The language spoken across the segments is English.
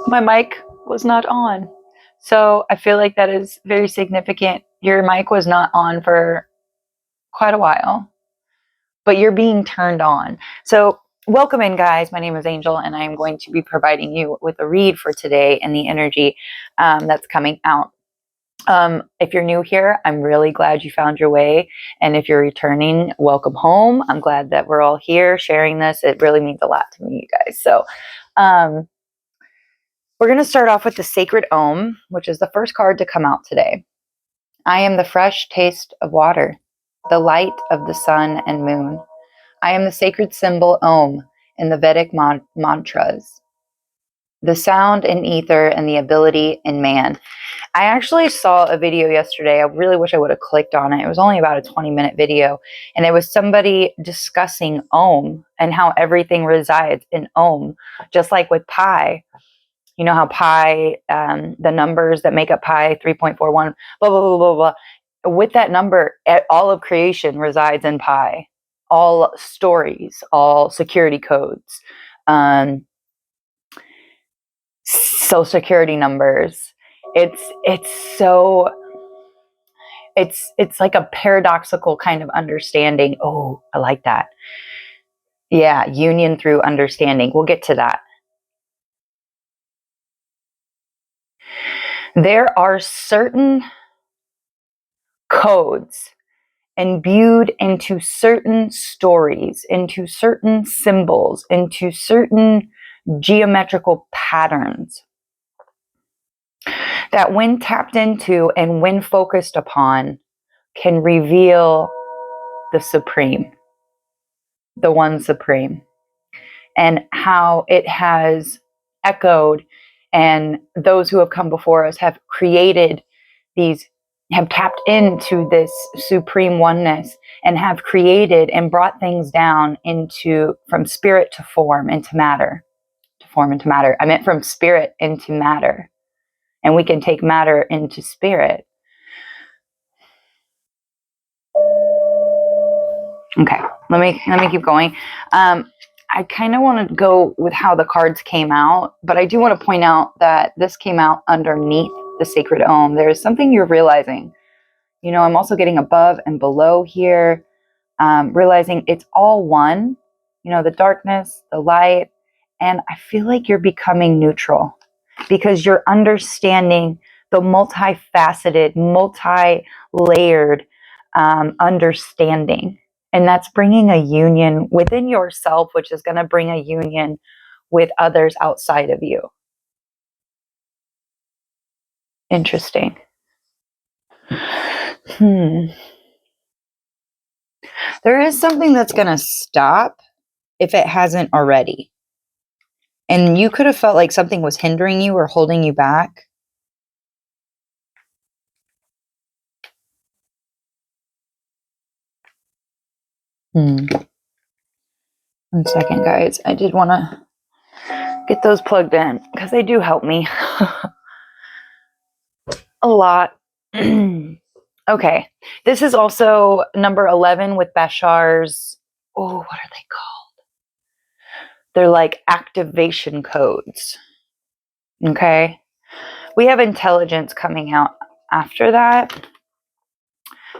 my mic was not on. So I feel like that is very significant. Your mic was not on for quite a while, but you're being turned on. So welcome in, guys. My name is Angel, and I'm going to be providing you with a read for today and the energy that's coming out. If you're new here, I'm really glad you found your way. And if you're returning, welcome home. I'm glad that we're all here sharing this. It really means a lot to me, you guys. So we're going to start off with the Sacred Om, which is the first card to come out today. I am the fresh taste of water, the light of the sun and moon. I am the sacred symbol Om in the Vedic mantras, the sound in ether and the ability in man. I actually saw a video yesterday. I really wish I would have clicked on it. It was only about a 20-minute video, and it was somebody discussing Om and how everything resides in Om, just like with pi. You know how pi, the numbers that make up pi, 3.41, blah, blah, blah, blah, blah. With that number, all of creation resides in pi. All stories, all security codes, social security numbers. It's like a paradoxical kind of understanding. Oh, I like that. Yeah, union through understanding. We'll get to that. There are certain codes imbued into certain stories, into certain symbols, into certain geometrical patterns that when tapped into and when focused upon can reveal the Supreme, the One Supreme, and how it has echoed, and those who have come before us have created these, have tapped into this supreme oneness and have created and brought things down into, from spirit to form, into matter, to form into matter. I meant from spirit into matter. And we can take matter into spirit. Okay, let me keep going. I kind of want to go with how the cards came out, but I do want to point out that this came out underneath the Sacred Om. There is something you're realizing. You know, I'm also getting above and below here, realizing it's all one, you know, the darkness, the light, and I feel like you're becoming neutral because you're understanding the multifaceted, multi-layered understanding. And that's bringing a union within yourself, which is going to bring a union with others outside of you. Interesting. There is something that's going to stop if it hasn't already. And you could have felt like something was hindering you or holding you back. One second, guys. I did want to get those plugged in because they do help me a lot. Okay. This is also number 11 with Bashar's. Oh, what are they called? They're like activation codes. Okay. We have intelligence coming out after that.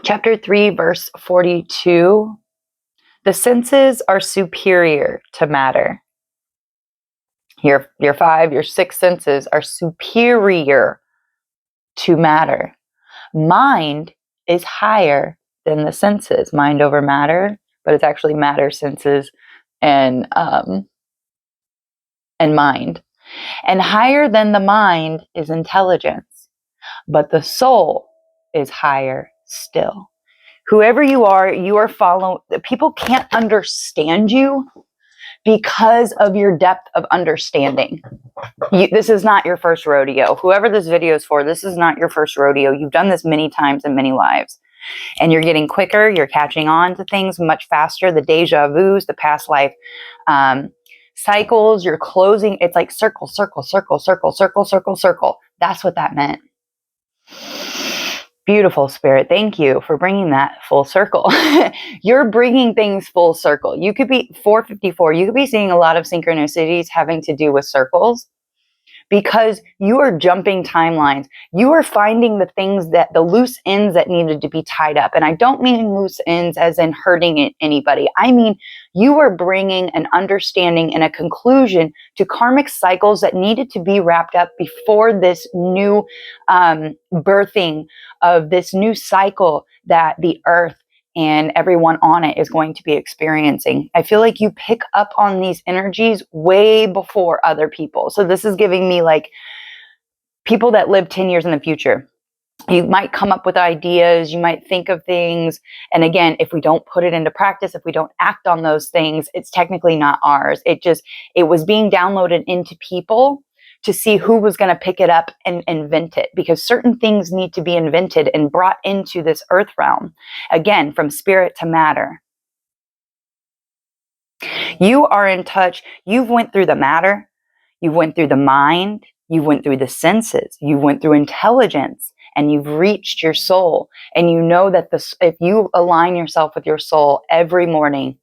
Chapter 3, verse 42. The senses are superior to matter. Your 5, your 6 senses are superior to matter. Mind is higher than the senses. Mind over matter, but it's actually matter, senses, and mind. And higher than the mind is intelligence, but the soul is higher still. Whoever you are following. People can't understand you because of your depth of understanding. This is not your first rodeo. Whoever this video is for, this is not your first rodeo. You've done this many times in many lives. And you're getting quicker. You're catching on to things much faster. The deja vus, the past life cycles, you're closing. It's like circle, circle, circle, circle, circle, circle, circle. That's what that meant. Beautiful, Spirit. Thank you for bringing that full circle. You're bringing things full circle. You could be 454. You could be seeing a lot of synchronicities having to do with circles, because you are jumping timelines. You are finding the things that the loose ends that needed to be tied up. And I don't mean loose ends as in hurting anybody. I mean, you are bringing an understanding and a conclusion to karmic cycles that needed to be wrapped up before this new birthing of this new cycle that the earth and everyone on it is going to be experiencing. I feel like you pick up on these energies way before other people. So this is giving me like people that live 10 years in the future. You might come up with ideas, you might think of things. And again, if we don't put it into practice, if we don't act on those things, it's technically not ours. It was being downloaded into people to see who was going to pick it up and invent it, because certain things need to be invented and brought into this earth realm. Again, from spirit to matter. You are in touch. You've went through the matter. You've went through the mind. You went through the senses. You went through intelligence, and you've reached your soul. And you know that if you align yourself with your soul every morning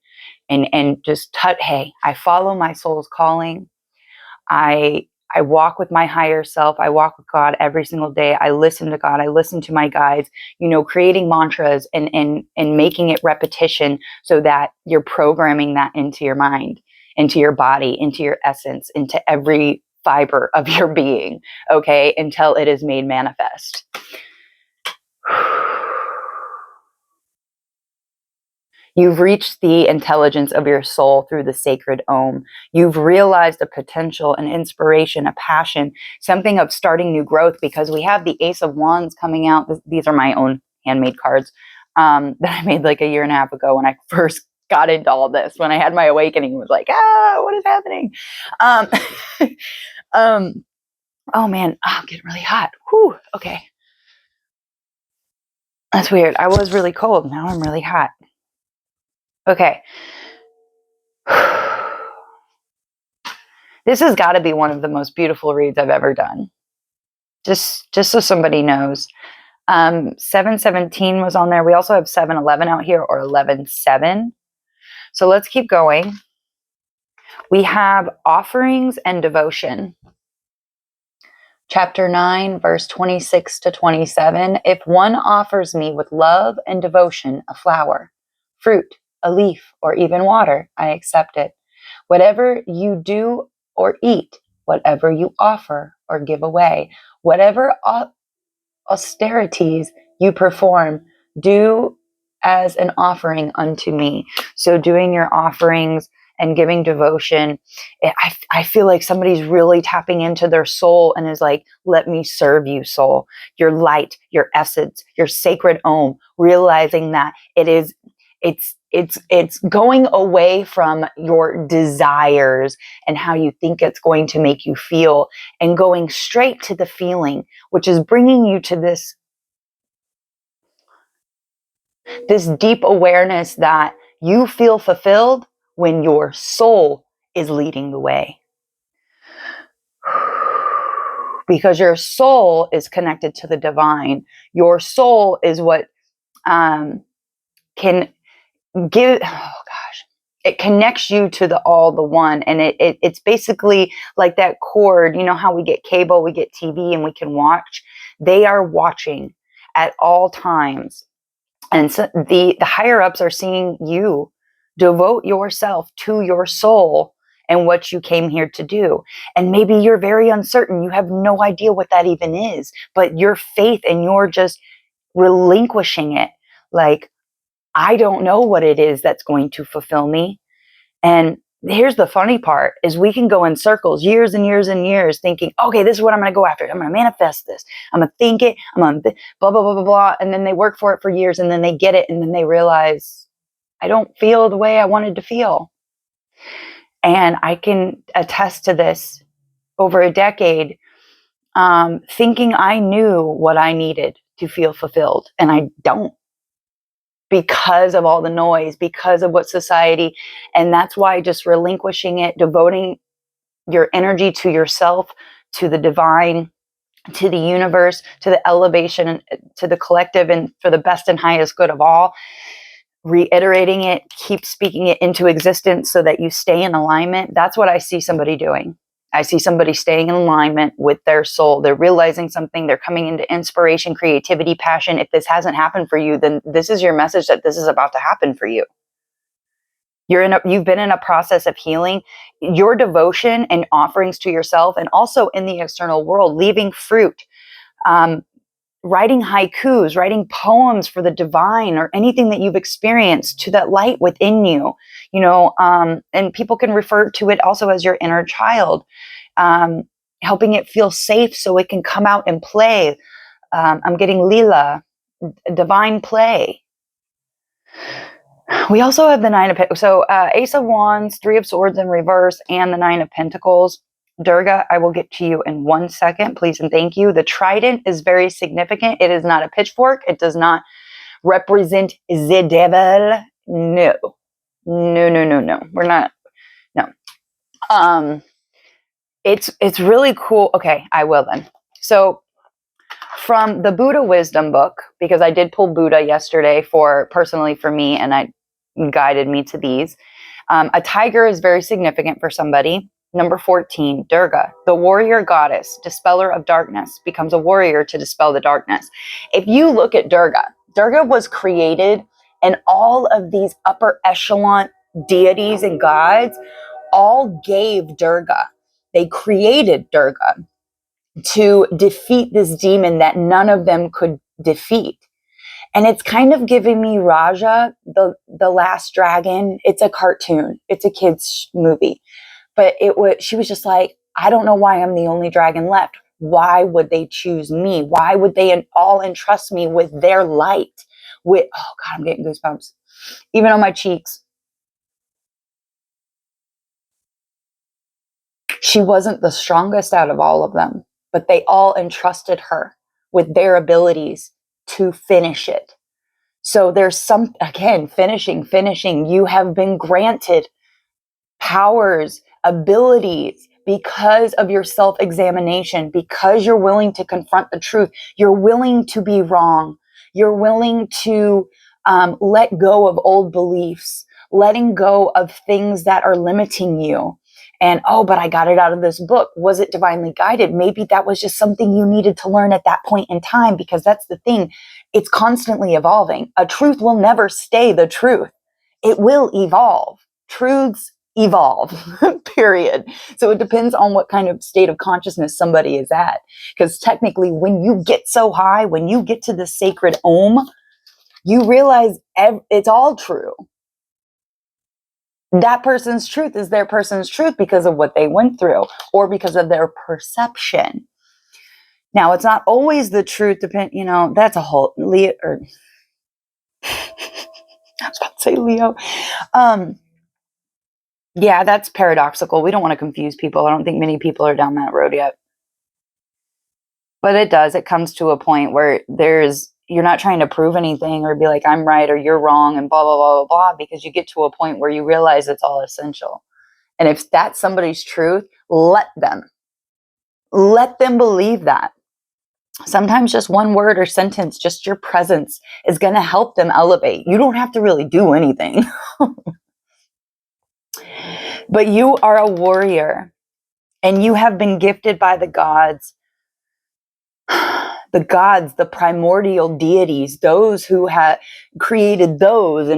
and just hey, I follow my soul's calling. I walk with my higher self. I walk with God every single day. I listen to God. I listen to my guides, creating mantras and making it repetition so that you're programming that into your mind, into your body, into your essence, into every fiber of your being, okay, until it is made manifest. You've reached the intelligence of your soul through the sacred Om. You've realized a potential, an inspiration, a passion, something of starting new growth, because we have the Ace of Wands coming out. These are my own handmade cards that I made like a year and a half ago when I first got into all this. When I had my awakening, was like, what is happening? Oh man, I'm getting really hot. Whew, okay. That's weird. I was really cold. Now I'm really hot. Okay. This has got to be one of the most beautiful reads I've ever done. Just so somebody knows. 717 was on there. We also have 711 out here, or 117. So let's keep going. We have offerings and devotion. Chapter 9, verse 26 to 27. If one offers me with love and devotion a flower, fruit, a leaf, or even water, I accept it. Whatever you do or eat, whatever you offer or give away, whatever austerities you perform, do as an offering unto me. So doing your offerings and giving devotion, I feel like somebody's really tapping into their soul and is like, let me serve you, soul. Your light, your essence, your sacred Om, realizing that it's going away from your desires and how you think it's going to make you feel, and going straight to the feeling, which is bringing you to this deep awareness that you feel fulfilled when your soul is leading the way. Because your soul is connected to the divine. Your soul is what can give, it connects you to the all, the one. And it's basically like that cord. You know how we get cable, we get TV, and we can watch? They are watching at all times. And so the higher ups are seeing you devote yourself to your soul and what you came here to do. And maybe you're very uncertain. You have no idea what that even is, but your faith, and you're just relinquishing it. Like, I don't know what it is that's going to fulfill me. And here's the funny part, is we can go in circles years and years and years thinking, okay, this is what I'm going to go after. I'm going to manifest this. I'm going to think it. I'm going to blah, blah, blah, blah, blah. And then they work for it for years, and then they get it. And then they realize, I don't feel the way I wanted to feel. And I can attest to this over a decade, thinking I knew what I needed to feel fulfilled. And I don't, because of all the noise, because of what society, and that's why just relinquishing it, devoting your energy to yourself, to the divine, to the universe, to the elevation, to the collective, and for the best and highest good of all, reiterating it, keep speaking it into existence so that you stay in alignment. That's what I see somebody doing. I see somebody staying in alignment with their soul. They're realizing something. They're coming into inspiration, creativity, passion. If this hasn't happened for you, then this is your message that this is about to happen for you. You've been in a process of healing. Your devotion and offerings to yourself, and also in the external world, leaving fruit, writing haikus, writing poems for the divine, or anything that you've experienced to that light within you, and people can refer to it also as your inner child, helping it feel safe so it can come out and play. I'm getting Lila, divine play. We also have the Nine of Pentacles. So Ace of Wands, Three of Swords in reverse, and the Nine of Pentacles. Durga, I will get to you in 1 second, please and thank you. The trident is very significant. It is not a pitchfork. It does not represent the devil. No. We're not. No. It's really cool. Okay, I will then. So from the Buddha Wisdom book, because I did pull Buddha yesterday personally for me, and I guided me to these. A tiger is very significant for somebody. Number 14, Durga, the warrior goddess, dispeller of darkness, becomes a warrior to dispel the darkness. If you look at Durga, Durga was created, and all of these upper echelon deities and gods all gave Durga. They created Durga to defeat this demon that none of them could defeat. And it's kind of giving me Raja, the Last Dragon. It's a cartoon. It's a kid's movie. But she was just like, I don't know why I'm the only dragon left. Why would they choose me? Why would they all entrust me with their light? Oh God, I'm getting goosebumps. Even on my cheeks. She wasn't the strongest out of all of them, but they all entrusted her with their abilities to finish it. So there's finishing. You have been granted powers, abilities, because of your self-examination, because you're willing to confront the truth. You're willing to be wrong. You're willing to let go of old beliefs, letting go of things that are limiting you. And, but I got it out of this book. Was it divinely guided? Maybe that was just something you needed to learn at that point in time, because that's the thing. It's constantly evolving. A truth will never stay the truth. It will evolve. Truths evolve, period. So it depends on what kind of state of consciousness somebody is at. Because technically, when you get so high, when you get to the sacred Om, you realize it's all true. That person's truth is their person's truth because of what they went through or because of their perception. Now, it's not always the truth. That's a whole Leo. I was about to say Leo. Yeah, that's paradoxical. We don't want to confuse people. I don't think many people are down that road yet. But it does. It comes to a point where you're not trying to prove anything or be like, I'm right or you're wrong and blah, blah, blah, blah, blah, because you get to a point where you realize it's all essential. And if that's somebody's truth, let them believe that. Sometimes just one word or sentence, just your presence is going to help them elevate. You don't have to really do anything. But you are a warrior, and you have been gifted by the gods, the primordial deities, those who had created those,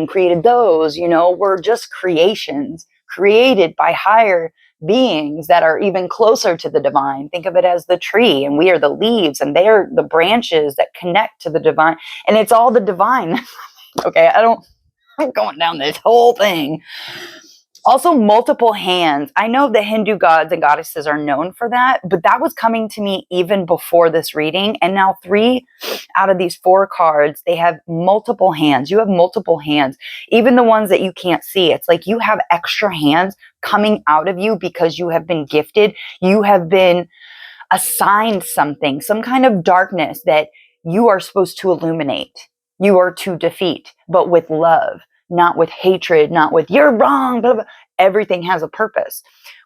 were just creations created by higher beings that are even closer to the divine. Think of it as the tree, and we are the leaves, and they are the branches that connect to the divine, and it's all the divine. Okay, I'm going down this whole thing. Also, multiple hands. I know the Hindu gods and goddesses are known for that, but that was coming to me even before this reading. And now 3 out of these 4 cards, they have multiple hands. You have multiple hands, even the ones that you can't see. It's like you have extra hands coming out of you because you have been gifted. You have been assigned something, some kind of darkness that you are supposed to illuminate. You are to defeat, but with love. Not with hatred, not with you're wrong, blah, blah. Everything has a purpose.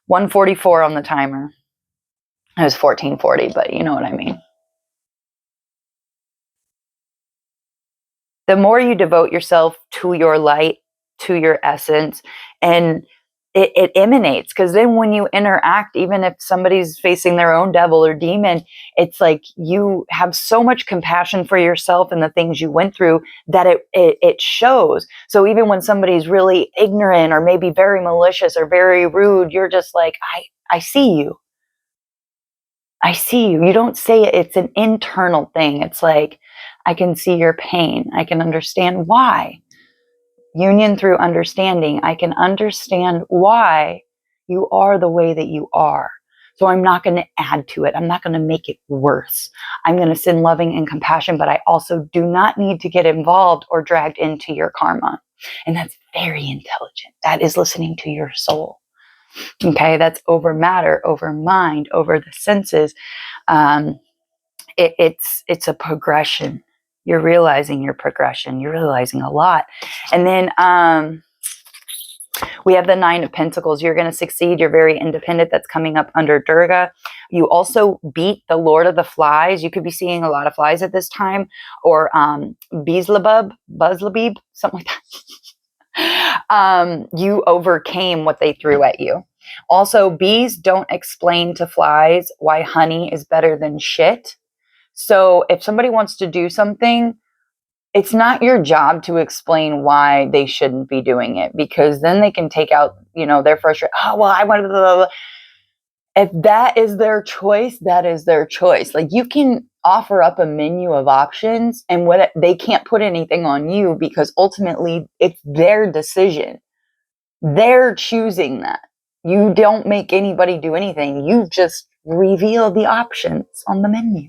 144 on the timer. It was 1440, but you know what I mean. The more you devote yourself to your light, to your essence, and it emanates, because then when you interact, even if somebody's facing their own devil or demon, it's like you have so much compassion for yourself and the things you went through that it shows. So even when somebody's really ignorant or maybe very malicious or very rude, you're just like, I see you. I see you. You don't say it. It's an internal thing. It's like, I can see your pain. I can understand why. Union through understanding. I can understand why you are the way that you are. So I'm not going to add to it. I'm not going to make it worse. I'm going to send loving and compassion, but I also do not need to get involved or dragged into your karma. And that's very intelligent. That is listening to your soul. Okay, that's over matter, over mind, over the senses. It's a progression. You're realizing your progression. You're realizing a lot. And then we have the Nine of Pentacles. You're going to succeed. You're very independent. That's coming up under Durga. You also beat the Lord of the Flies. You could be seeing a lot of flies at this time, or Buzzlabib, something like that. You overcame what they threw at you. Also, bees don't explain to flies why honey is better than shit. So if somebody wants to do something, it's not your job to explain why they shouldn't be doing it, because then they can take out, their frustration. Oh, well, I want to. If that is their choice, that is their choice. Like, you can offer up a menu of options, and what they can't put anything on you, because ultimately it's their decision. They're choosing that. You don't make anybody do anything. You just reveal the options on the menu.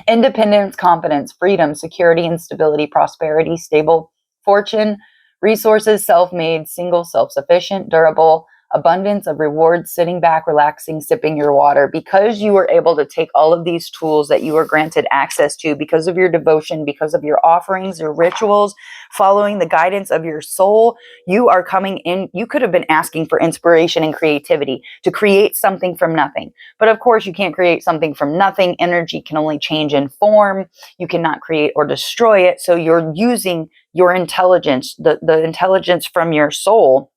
Independence, confidence, freedom, security and stability, prosperity, stable fortune, resources, self-made, single, self-sufficient, durable, abundance of rewards, sitting back, relaxing, sipping your water. Because you were able to take all of these tools that you were granted access to because of your devotion, because of your offerings, your rituals, following the guidance of your soul, you are coming in. You could have been asking for inspiration and creativity to create something from nothing. But of course, you can't create something from nothing. Energy can only change in form. You cannot create or destroy it. So you're using your intelligence, the intelligence from your soul,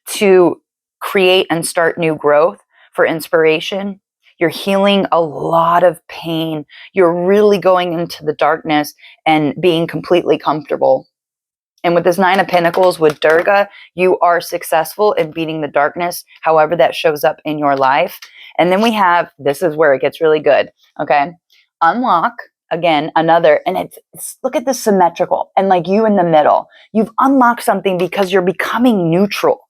to create and start new growth for inspiration. You're healing a lot of pain. You're really going into the darkness and being completely comfortable. And with this Nine of Pentacles with Durga, you are successful in beating the darkness, however that shows up in your life. And then we have, this is where it gets really good, okay? Unlock, again, another, and it's look at this symmetrical, and like you in the middle. You've unlocked something because you're becoming neutral.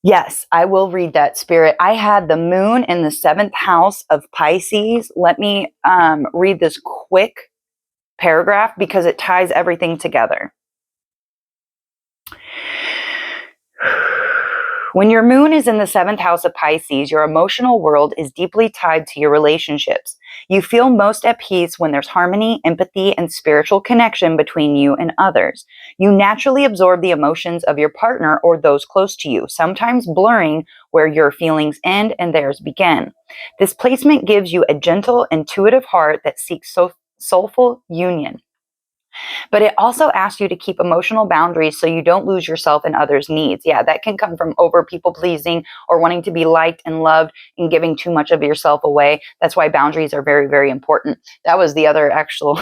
Yes, I will read that, Spirit. I had the moon in the 7th house of Pisces. Let me read this quick paragraph because it ties everything together. When your moon is in the 7th house of Pisces, your emotional world is deeply tied to your relationships. You feel most at peace when there's harmony, empathy, and spiritual connection between you and others. You naturally absorb the emotions of your partner or those close to you, sometimes blurring where your feelings end and theirs begin. This placement gives you a gentle, intuitive heart that seeks soulful union. But it also asks you to keep emotional boundaries so you don't lose yourself in others' needs. Yeah, that can come from over people pleasing or wanting to be liked and loved and giving too much of yourself away. That's why boundaries are very, very important. That was the other actual,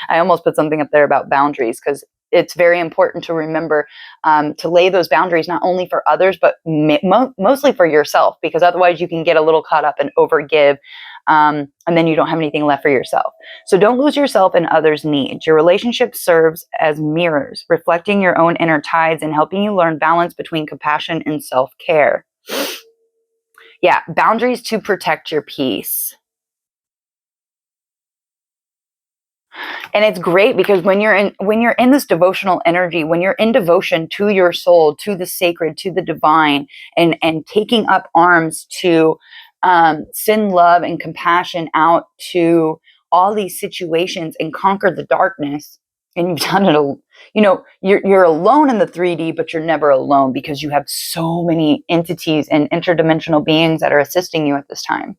I almost put something up there about boundaries, because it's very important to remember to lay those boundaries not only for others, but mostly for yourself, because otherwise you can get a little caught up and overgive. And then you don't have anything left for yourself. So don't lose yourself in others' needs. Your relationship serves as mirrors, reflecting your own inner tides and helping you learn balance between compassion and self-care. Yeah, boundaries to protect your peace. And it's great because when you're in this devotional energy, when you're in devotion to your soul, to the sacred, to the divine, and taking up arms to send love and compassion out to all these situations and conquer the darkness. And you've done it, you're alone in the 3D, but you're never alone because you have so many entities and interdimensional beings that are assisting you at this time.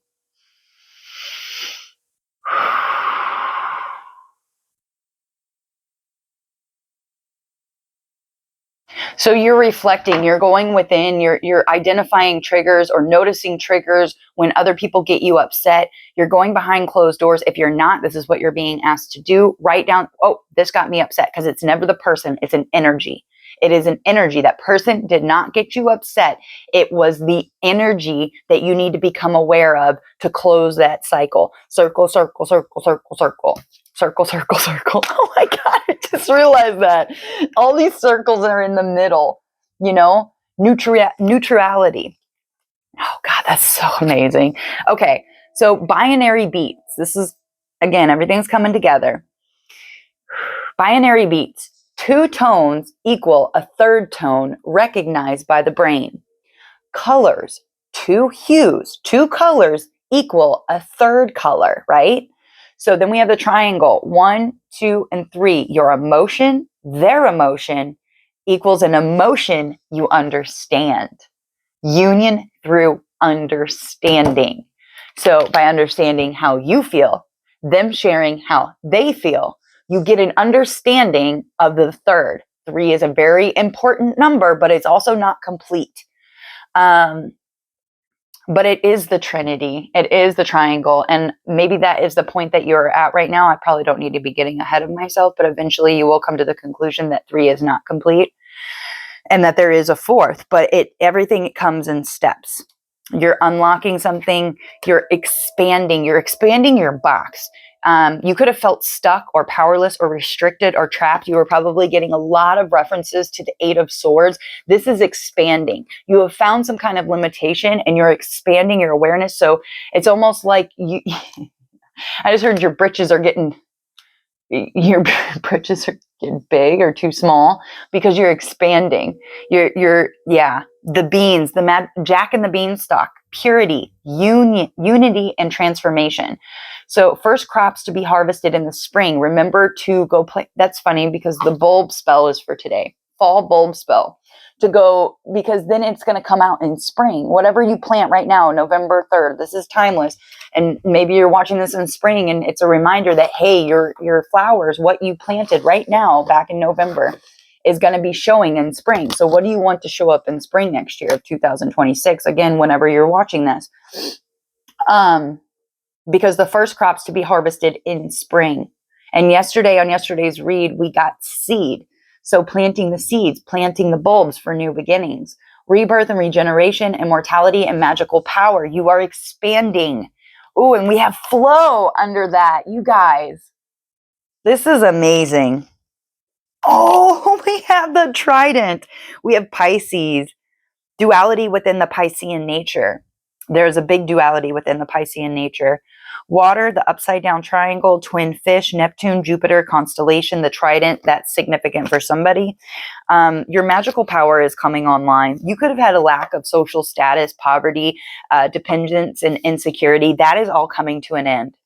So you're reflecting, you're going within, you're identifying triggers or noticing triggers when other people get you upset. You're going behind closed doors. If you're not, this is what you're being asked to do. Write down, oh, this got me upset, because it's never the person, it's an energy. It is an energy. That person did not get you upset. It was the energy that you need to become aware of to close that cycle. Circle, circle, circle, circle, circle. Circle, circle, circle. Oh my God, I just realized that. All these circles are in the middle, neutrality. Oh God, that's so amazing. Okay, so binary beats. This is, again, everything's coming together. Binary beats. 2 tones equal a third tone recognized by the brain. Colors. 2 hues, 2 colors equal a third color, right? So then we have the triangle, 1, 2, and 3. Your emotion, their emotion, equals an emotion you understand. Union through understanding. So by understanding how you feel, them sharing how they feel, you get an understanding of the third. 3 is a very important number, but it's also not complete. But it is the Trinity. It is the triangle. And maybe that is the point that you're at right now. I probably don't need to be getting ahead of myself, but eventually you will come to the conclusion that 3 is not complete and that there is a 4th, but everything comes in steps. You're unlocking something, you're expanding your box. You could have felt stuck or powerless or restricted or trapped. You were probably getting a lot of references to the 8 of Swords. This is expanding. You have found some kind of limitation and you're expanding your awareness. So it's almost like I just heard your britches are getting big or too small because you're expanding. The beans, Jack and the beanstalk, purity, unity, and transformation. So first crops to be harvested in the spring. Remember to go play. That's funny because the bulb spell is for today. Fall bulb spell to go, because then it's going to come out in spring. Whatever you plant right now, November 3rd, this is timeless. And maybe you're watching this in spring and it's a reminder that, hey, your flowers, what you planted right now back in November is going to be showing in spring. So what do you want to show up in spring next year of 2026? Again, whenever you're watching this. Because the first crops to be harvested in spring. And on yesterday's read, we got seed. So planting the seeds, planting the bulbs for new beginnings, rebirth and regeneration, immortality and magical power. You are expanding. Ooh, and we have flow under that. You guys, this is amazing. Oh, we have the trident. We have Pisces. Duality within the Piscean nature. There's a big duality within the Piscean nature. Water, the upside down triangle, twin fish, Neptune, Jupiter, constellation, the trident. That's significant for somebody. Your magical power is coming online. You could have had a lack of social status, poverty, dependence, and insecurity. That is all coming to an end.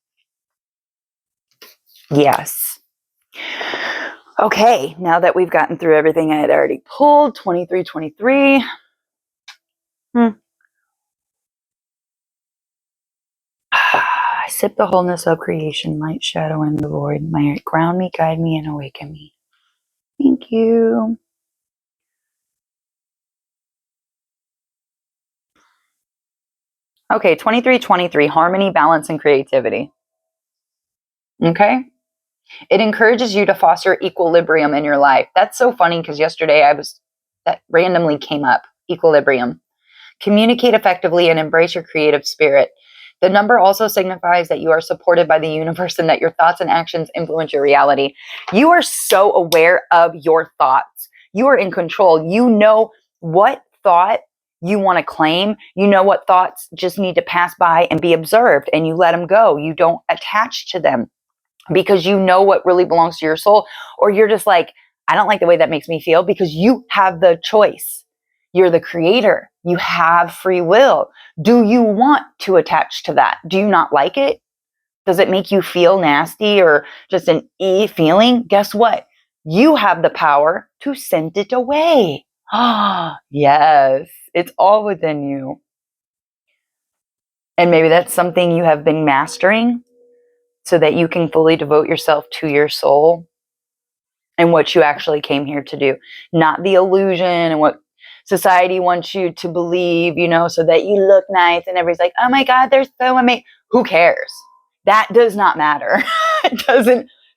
Yes. Okay, now that we've gotten through everything I had already pulled, 2323. I sip the wholeness of creation, light, shadow, and the void. May it ground me, guide me, and awaken me. Thank you. Okay, 2323, harmony, balance, and creativity. Okay? It encourages you to foster equilibrium in your life. That's so funny because yesterday that randomly came up, equilibrium. Communicate effectively and embrace your creative spirit. The number also signifies that you are supported by the universe and that your thoughts and actions influence your reality. You are so aware of your thoughts. You are in control. You know what thought you want to claim. You know what thoughts just need to pass by and be observed, and you let them go. You don't attach to them because you know what really belongs to your soul, or you're just like, I don't like the way that makes me feel, because you have the choice. You're the creator. You have free will. Do you want to attach to that? Do you not like it? Does it make you feel nasty or just an feeling? Guess what? You have the power to send it away. Ah, yes, it's all within you. And maybe that's something you have been mastering so that you can fully devote yourself to your soul. and what you actually came here to do, not the illusion and what society wants you to believe, so that you look nice and everybody's like, oh my God, they're so amazing. Who cares? That does not matter.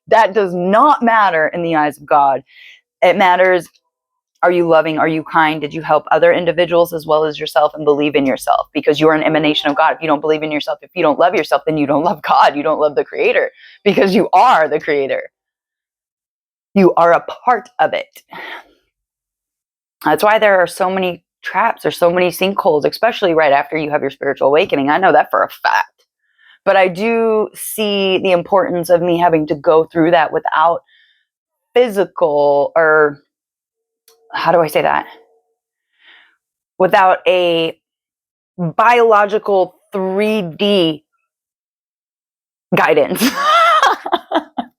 That does not matter in the eyes of God. It matters, are you loving? Are you kind? Did you help other individuals as well as yourself, and believe in yourself? Because you are an emanation of God. If you don't believe in yourself, if you don't love yourself, then you don't love God. You don't love the Creator, because you are the Creator. You are a part of it. That's why there are so many traps. There's so many sinkholes, especially right after you have your spiritual awakening. I know that for a fact. But I do see the importance of me having to go through that without physical, or how do I say that? Without a biological 3D guidance.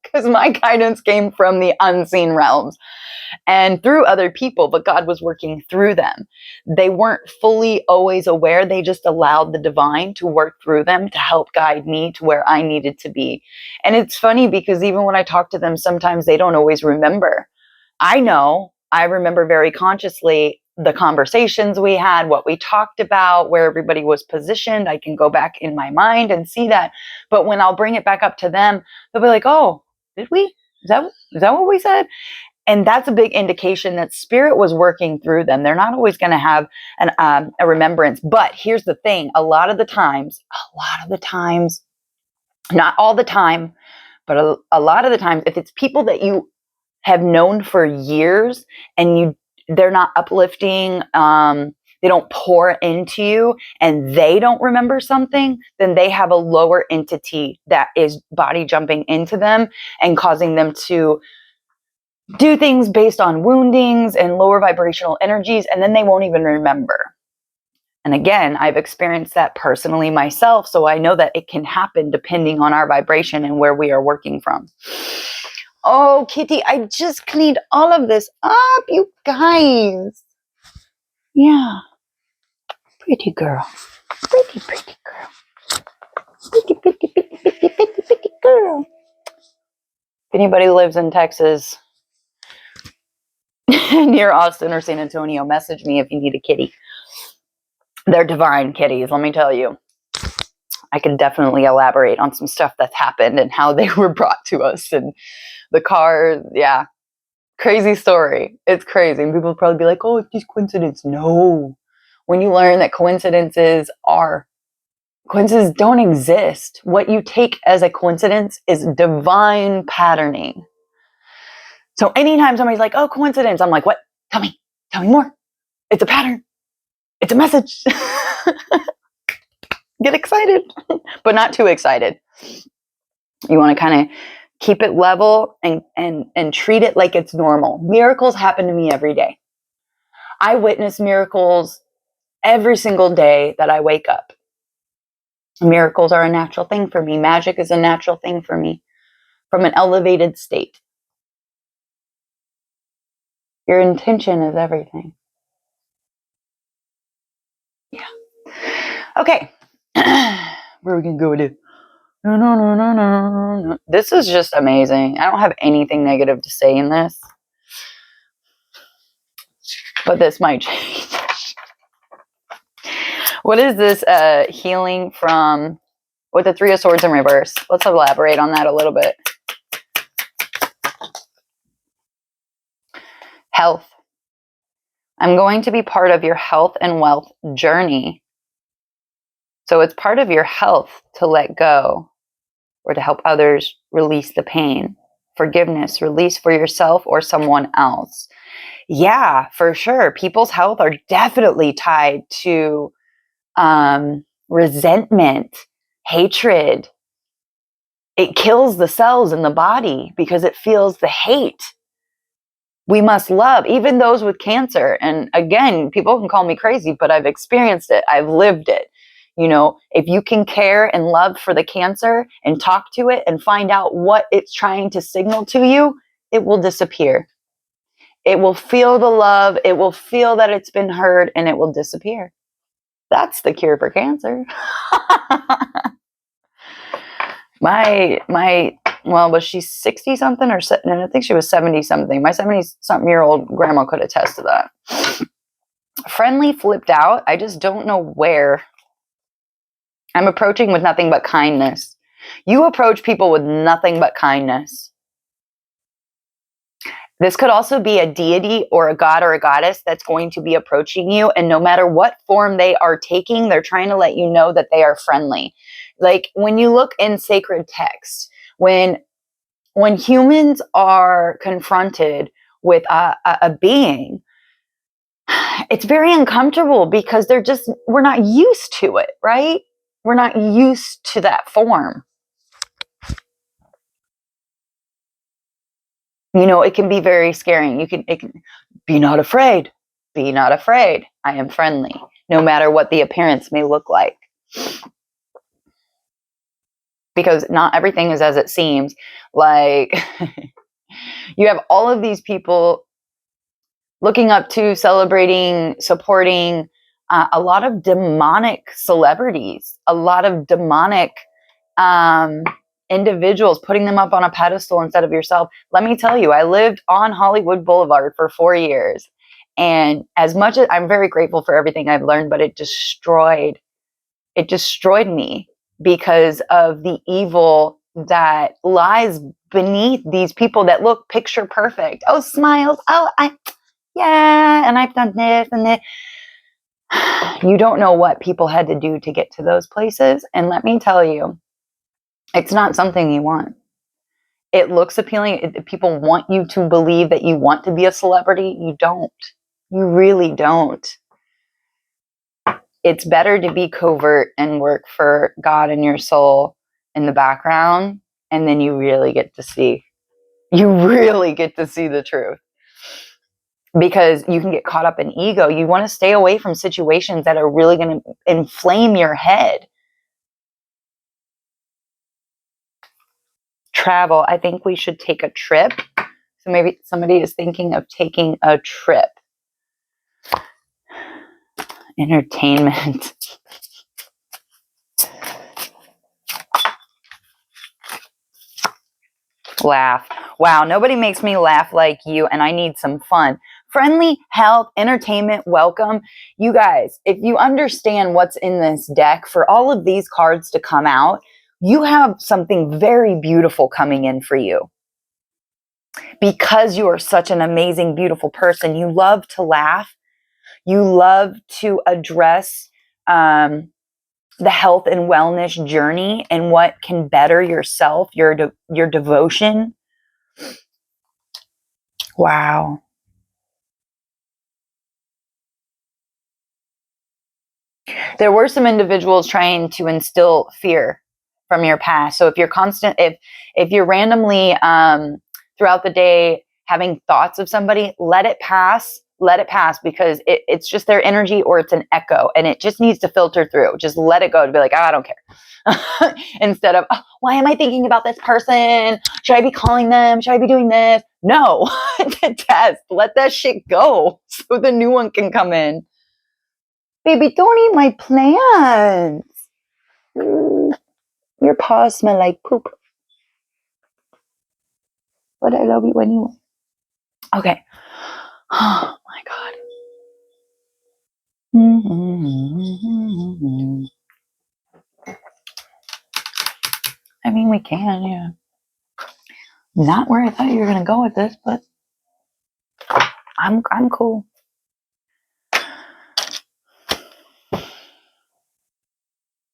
Because my guidance came from the unseen realms and through other people, but God was working through them. They weren't fully always aware. They just allowed the divine to work through them to help guide me to where I needed to be. And it's funny because even when I talk to them, sometimes they don't always remember. I know, I remember very consciously the conversations we had, what we talked about, where everybody was positioned. I can go back in my mind and see that. But when I'll bring it back up to them, they'll be like, oh, did we? Is that what we said? And that's a big indication that spirit was working through them. They're not always going to have a remembrance. But here's the thing. A lot of the times, not all the time, but a lot of the times, if it's people that you have known for years and they're not uplifting, they don't pour into you, and they don't remember something, then they have a lower entity that is body jumping into them and causing them to do things based on woundings and lower vibrational energies, and then they won't even remember. And again, I've experienced that personally myself, so I know that it can happen depending on our vibration and where we are working from. Oh, Kitty, I just cleaned all of this up, you guys. Yeah. Pretty girl. Pretty girl. Pretty girl. If anybody lives in Texas, near Austin or San Antonio, message me if you need a kitty. They're divine kitties, let me tell you. I can definitely elaborate on some stuff that's happened and how they were brought to us and the car. Yeah. Crazy story. It's crazy. And people will probably be like, oh, it's just coincidence. No. When you learn that coincidences don't exist. What you take as a coincidence is divine patterning. So anytime somebody's like, oh, coincidence, I'm like, what? Tell me more. It's a pattern. It's a message. Get excited, but not too excited. You want to kind of keep it level and treat it like it's normal. Miracles happen to me every day. I witness miracles every single day that I wake up. Miracles are a natural thing for me. Magic is a natural thing for me from an elevated state. Your intention is everything. Yeah. Okay. Where are we going to go with it? No. This is just amazing. I don't have anything negative to say in this. But this might change. What is this healing from with the Three of Swords in reverse? Let's elaborate on that a little bit. Health. I'm going to be part of your health and wealth journey. So it's part of your health to let go or to help others release the pain. Forgiveness, release for yourself or someone else. Yeah, for sure. People's health are definitely tied to resentment, hatred. It kills the cells in the body because it feels the hate. We must love, even those with cancer. And again, people can call me crazy, but I've experienced it. I've lived it. If you can care and love for the cancer and talk to it and find out what it's trying to signal to you, it will disappear. It will feel the love. It will feel that it's been heard, and it will disappear. That's the cure for cancer. My well, was she 60 something or no, I think she was 70 something. My 70 something year old grandma could attest to that. Friendly flipped out. I just don't know where. I'm approaching with nothing but kindness. You approach people with nothing but kindness. This could also be a deity or a god or a goddess that's going to be approaching you. And no matter what form they are taking, they're trying to let you know that they are friendly. Like when you look in sacred texts, when humans are confronted with a being, it's very uncomfortable because we're not used to it, right? We're not used to that form. You know, it can be very scary. It can be not afraid. Be not afraid. I am friendly, no matter what the appearance may look like. Because not everything is as it seems. Like, you have all of these people looking up to, celebrating, supporting a lot of demonic celebrities, a lot of demonic individuals, putting them up on a pedestal instead of yourself. Let me tell you, I lived on Hollywood Boulevard for 4 years. And as much as I'm very grateful for everything I've learned, but it destroyed me because of the evil that lies beneath these people that look picture perfect. Oh, smiles. Oh, and I've done this and this. You don't know what people had to do to get to those places. And let me tell you, it's not something you want. It looks appealing. People want you to believe that you want to be a celebrity. You don't. You really don't. It's better to be covert and work for God and your soul in the background. And then you really get to see the truth. Because you can get caught up in ego. You want to stay away from situations that are really going to inflame your head. Travel. I think we should take a trip. So maybe somebody is thinking of taking a trip. Entertainment. Laugh. Wow, nobody makes me laugh like you, and I need some fun. Friendly, health, entertainment, welcome. You guys, if you understand what's in this deck, for all of these cards to come out, you have something very beautiful coming in for you. Because you are such an amazing, beautiful person, you love to laugh. You love to address the health and wellness journey and what can better yourself, your devotion. Wow. There were some individuals trying to instill fear from your past. So if you're if you're randomly throughout the day having thoughts of somebody, let it pass because it's just their energy or it's an echo and it just needs to filter through. Just let it go to be like, oh, I don't care. Instead of, oh, why am I thinking about this person? Should I be calling them? Should I be doing this? No, test. Let that shit go so the new one can come in. Baby, don't eat my plants. Your paws smell like poop. But I love you anyway. Okay. Oh my God. I mean, we can, yeah. Not where I thought you were gonna go with this, but I'm cool.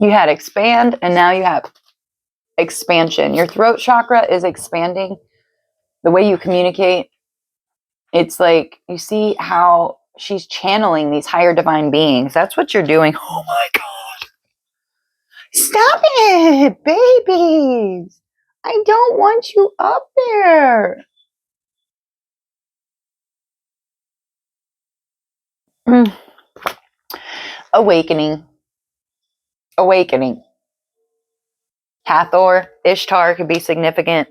You had expand, and now you have expansion. Your throat chakra is expanding. The way you communicate, it's like you see how she's channeling these higher divine beings. That's what you're doing. Oh my God. Stop it, babies. I don't want you up there. Awakening. Hathor, Ishtar could be significant.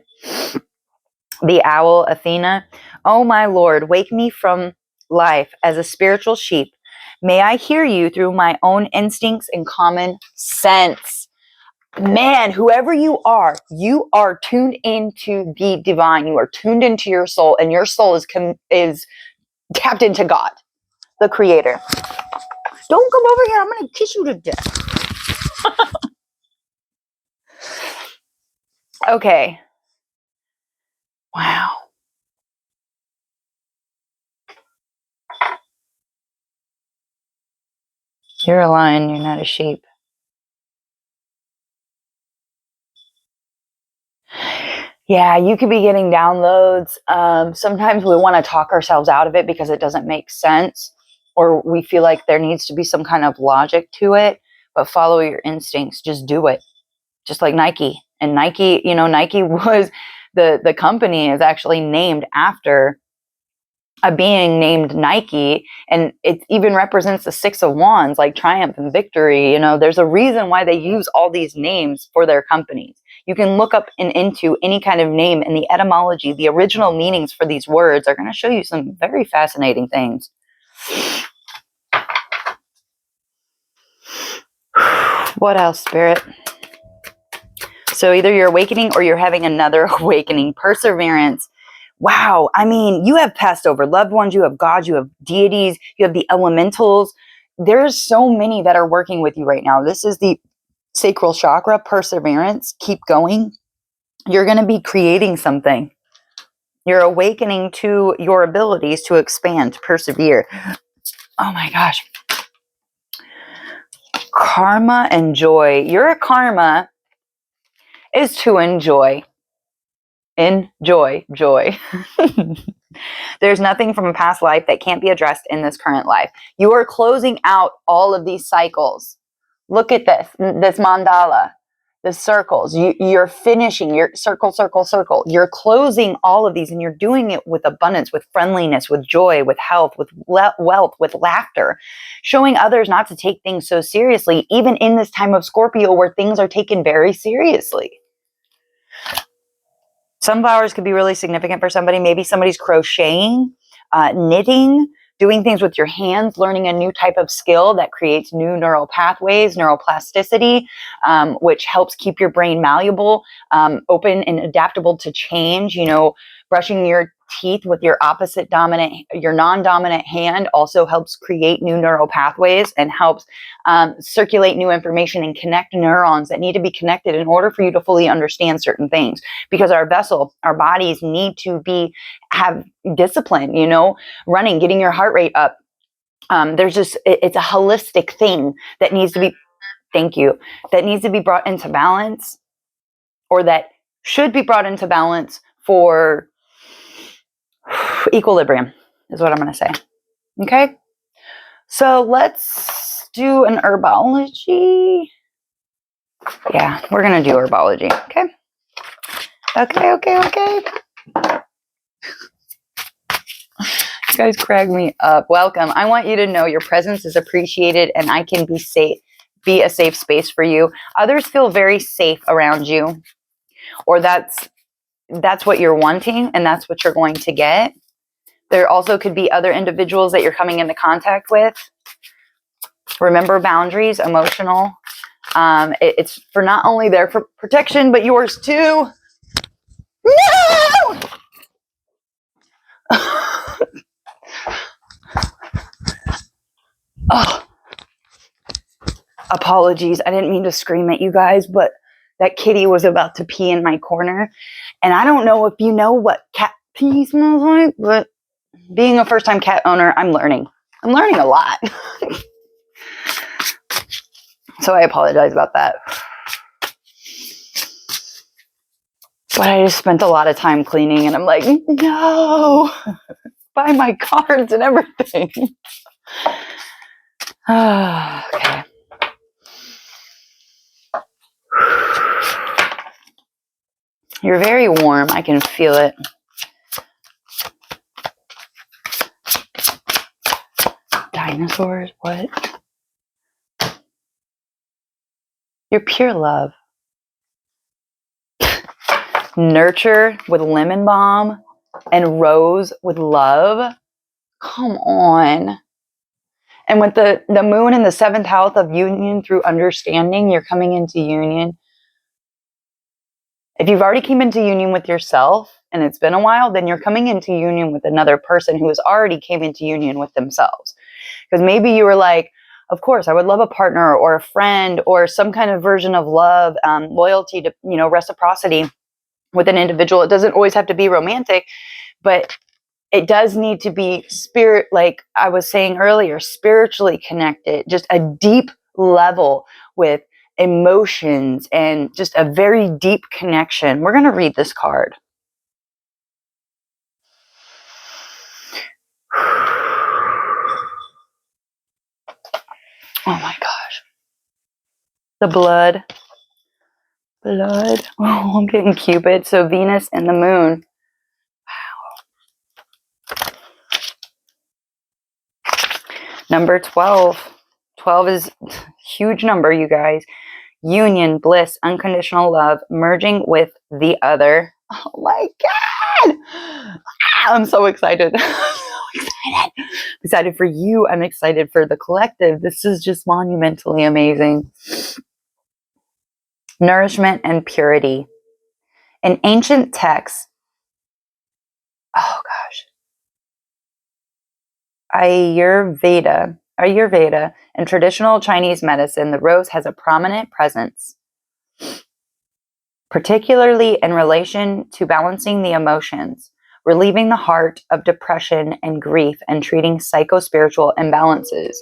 The owl, Athena. Oh my Lord, wake me from life as a spiritual sheep. May I hear you through my own instincts and common sense. Man, whoever you are tuned into the divine. You are tuned into your soul, and your soul is tapped into God, the creator. Don't come over here. I'm going to kiss you to death. Okay. Wow. You're a lion. You're not a sheep. Yeah, you could be getting downloads. Sometimes we want to talk ourselves out of it because it doesn't make sense, or we feel like there needs to be some kind of logic to it. But follow your instincts. Just do it. Just like Nike. And Nike, Nike was the company is actually named after a being named Nike, and it even represents the 6 of Wands, like triumph and victory. There's a reason why they use all these names for their companies. You can look up into any kind of name, and the etymology, the original meanings for these words are going to show you some very fascinating things. What else, Spirit? So either you're awakening or you're having another awakening. Perseverance. Wow. I mean, you have passed over loved ones, you have gods, you have deities, you have the elementals. There's so many that are working with you right now. This is the sacral chakra. Perseverance. Keep going. You're going to be creating something. You're awakening to your abilities to expand, to persevere. Oh my gosh. Karma and joy. Your karma is to enjoy. Enjoy joy. There's nothing from a past life that can't be addressed in this current life. You are closing out all of these cycles. Look at this mandala, the circles. You're finishing your circle, circle, circle. You're closing all of these, and you're doing it with abundance, with friendliness, with joy, with health, with wealth, with laughter, showing others not to take things so seriously, even in this time of Scorpio where things are taken very seriously. Sunflowers could be really significant for somebody. Maybe somebody's crocheting, knitting, doing things with your hands, learning a new type of skill that creates new neural pathways, neuroplasticity, which helps keep your brain malleable, open and adaptable to change. Brushing your teeth with your non-dominant hand also helps create new neural pathways and helps circulate new information and connect neurons that need to be connected in order for you to fully understand certain things. Because our bodies need to have discipline, running, getting your heart rate up. It's a holistic thing that needs to be, thank you, that needs to be brought into balance, or that should be brought into balance for equilibrium, is what I'm going to say. Okay. So let's do an herbology. Yeah, we're going to do herbology. Okay. You guys crack me up. Welcome. I want you to know your presence is appreciated, and I can be a safe space for you. Others feel very safe around you, or that's what you're wanting, and that's what you're going to get. There also could be other individuals that you're coming into contact with. Remember boundaries, emotional. It's for not only there for protection, but yours too. No! Oh, apologies. I didn't mean to scream at you guys, but that kitty was about to pee in my corner. And I don't know if you know what cat pee smells like, but being a first-time cat owner, I'm learning. I'm learning a lot. So I apologize about that. But I just spent a lot of time cleaning, and I'm like, no, buy my cards and everything. Okay. You're very warm. I can feel it. Dinosaurs? What? You're pure love. Nurture with lemon balm and rose with love. Come on. And with the moon in the 7th house of union through understanding, you're coming into union If you've already came into union with yourself and it's been a while, then you're coming into union with another person who has already came into union with themselves. Because maybe you were like, of course, I would love a partner or a friend or some kind of version of love, loyalty to, reciprocity with an individual. It doesn't always have to be romantic, but it does need to be spirit, like I was saying earlier, spiritually connected, just a deep level with emotions and just a very deep connection. We're going to read this card. Oh my gosh. The blood. Oh, I'm getting Cupid. So Venus and the moon. Wow. Number 12. 12 is a huge number, you guys. Union, bliss, unconditional love, merging with the other. Oh my God. I'm so excited. I'm excited for you. I'm excited for the collective. This is just monumentally amazing. Nourishment and purity. In ancient texts, oh gosh, Ayurveda, and traditional Chinese medicine, the rose has a prominent presence, particularly in relation to balancing the emotions, relieving the heart of depression and grief, and treating psychospiritual imbalances.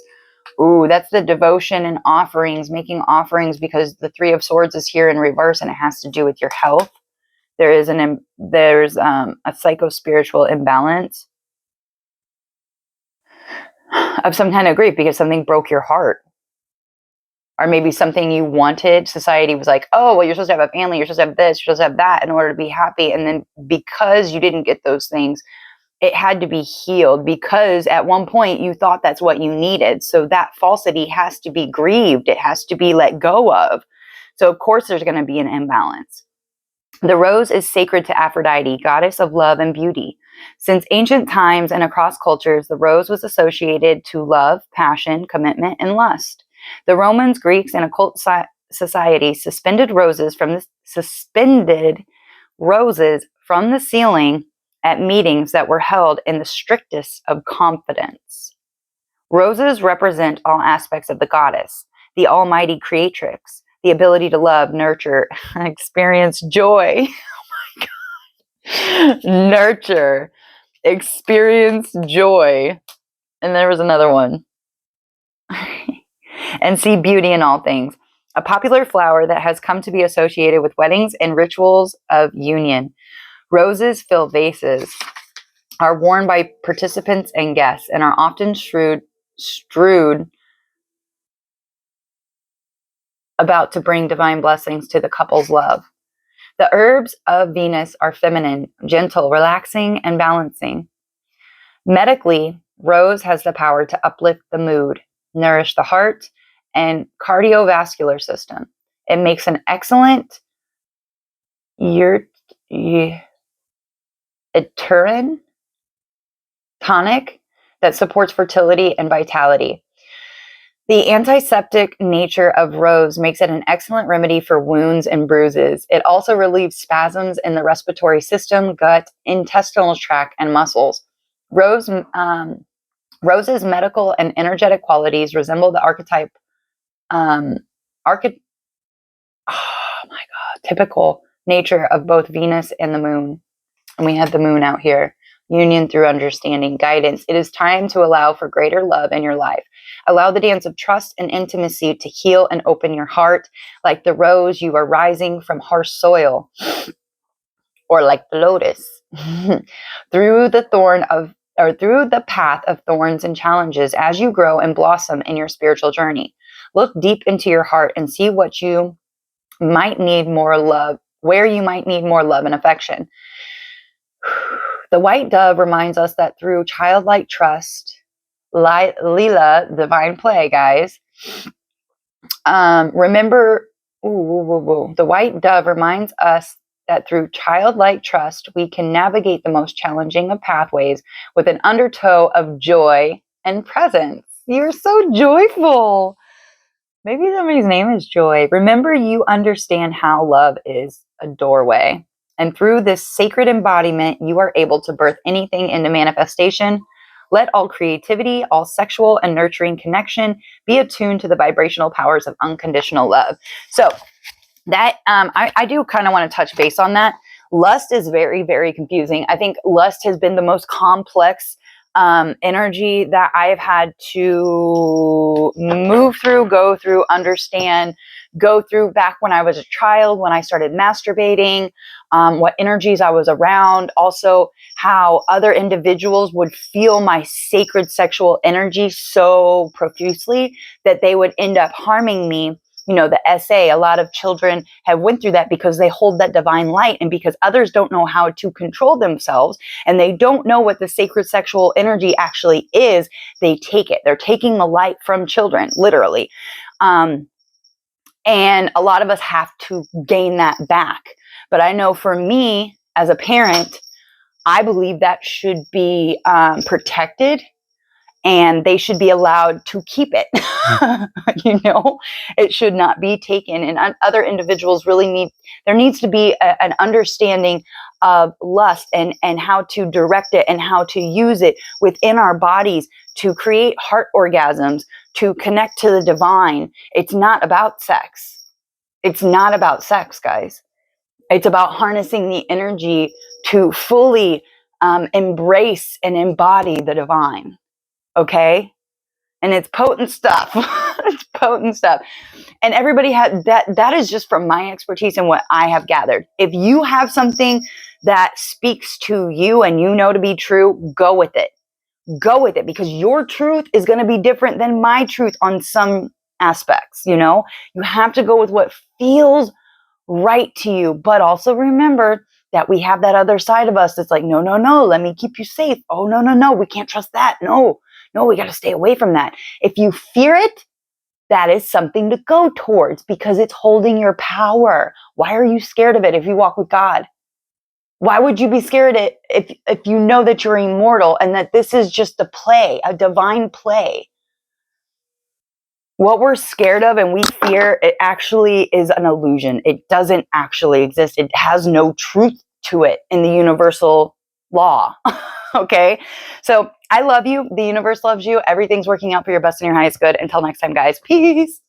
Ooh, that's the devotion and offerings, making offerings, because the Three of Swords is here in reverse and it has to do with your health. There's a psychospiritual imbalance of some kind of grief because something broke your heart. Or maybe something you wanted. Society was like, oh, well, you're supposed to have a family, you're supposed to have this, you're supposed to have that in order to be happy. And then because you didn't get those things, it had to be healed because at one point you thought that's what you needed. So that falsity has to be grieved. It has to be let go of. So of course there's going to be an imbalance. The rose is sacred to Aphrodite, goddess of love and beauty. Since ancient times and across cultures, the rose was associated to love, passion, commitment, and lust. The Romans, Greeks, and occult society suspended roses from the ceiling at meetings that were held in the strictest of confidence. Roses represent all aspects of the goddess, the almighty creatrix, the ability to love, nurture, experience joy. Oh my God. Nurture, experience joy. And there was another one. And see beauty in all things. A popular flower that has come to be associated with weddings and rituals of union. Roses fill vases, are worn by participants and guests, and are often strewed about to bring divine blessings to the couple's love. The herbs of Venus are feminine, gentle, relaxing, and balancing. Medically, rose has the power to uplift the mood, nourish the heart, and cardiovascular system. It makes an excellent uterine tonic that supports fertility and vitality. The antiseptic nature of rose makes it an excellent remedy for wounds and bruises. It also relieves spasms in the respiratory system, gut, intestinal tract, and muscles. Rose's medical and energetic qualities resemble the typical nature of both Venus and the moon. And we have the moon out here. Union through understanding, guidance. It is time to allow for greater love in your life. Allow the dance of trust and intimacy to heal and open your heart. Like the rose, you are rising from harsh soil, or like the lotus, through the path of thorns and challenges as you grow and blossom in your spiritual journey. Look deep into your heart and see what you might need more love, where you might need more love and affection. The white dove reminds us that through childlike trust, Lila, divine play, guys. The white dove reminds us that through childlike trust, we can navigate the most challenging of pathways with an undertow of joy and presence. You're so joyful. Maybe somebody's name is Joy. Remember, you understand how love is a doorway. And through this sacred embodiment, you are able to birth anything into manifestation. Let all creativity, all sexual and nurturing connection be attuned to the vibrational powers of unconditional love. So that I do kind of want to touch base on that. Lust is very, very confusing. I think lust has been the most complex energy that I've had to move through, go through, understand, go through back when I was a child, when I started masturbating, what energies I was around, also how other individuals would feel my sacred sexual energy so profusely that they would end up harming me. You know, the SA, a lot of children have went through that because they hold that divine light, and because others don't know how to control themselves and they don't know what the sacred sexual energy actually is, they take it. They're taking the light from children, literally. And a lot of us have to gain that back. But I know for me as a parent, I believe that should be protected, and they should be allowed to keep it. You know, it should not be taken. And other individuals really there needs to be an understanding of lust and how to direct it and how to use it within our bodies to create heart orgasms, to connect to the divine. It's not about sex. It's not about sex, guys. It's about harnessing the energy to fully embrace and embody the divine. Okay? And it's potent stuff. It's potent stuff. And everybody had that is just from my expertise and what I have gathered. If you have something that speaks to you and you know to be true, go with it. Go with it, because your truth is going to be different than my truth on some aspects, you know? You have to go with what feels right to you, but also remember that we have that other side of us that's like, no, no, no, let me keep you safe. Oh, no, no, no, we can't trust that. No, we got to stay away from that. If you fear it, that is something to go towards because it's holding your power. Why are you scared of it if you walk with God? Why would you be scared of it if you know that you're immortal and that this is just a play, a divine play? What we're scared of and we fear, it actually is an illusion. It doesn't actually exist. It has no truth to it in the universal law. Okay? So I love you. The universe loves you. Everything's working out for your best and your highest good. Until next time, guys. Peace.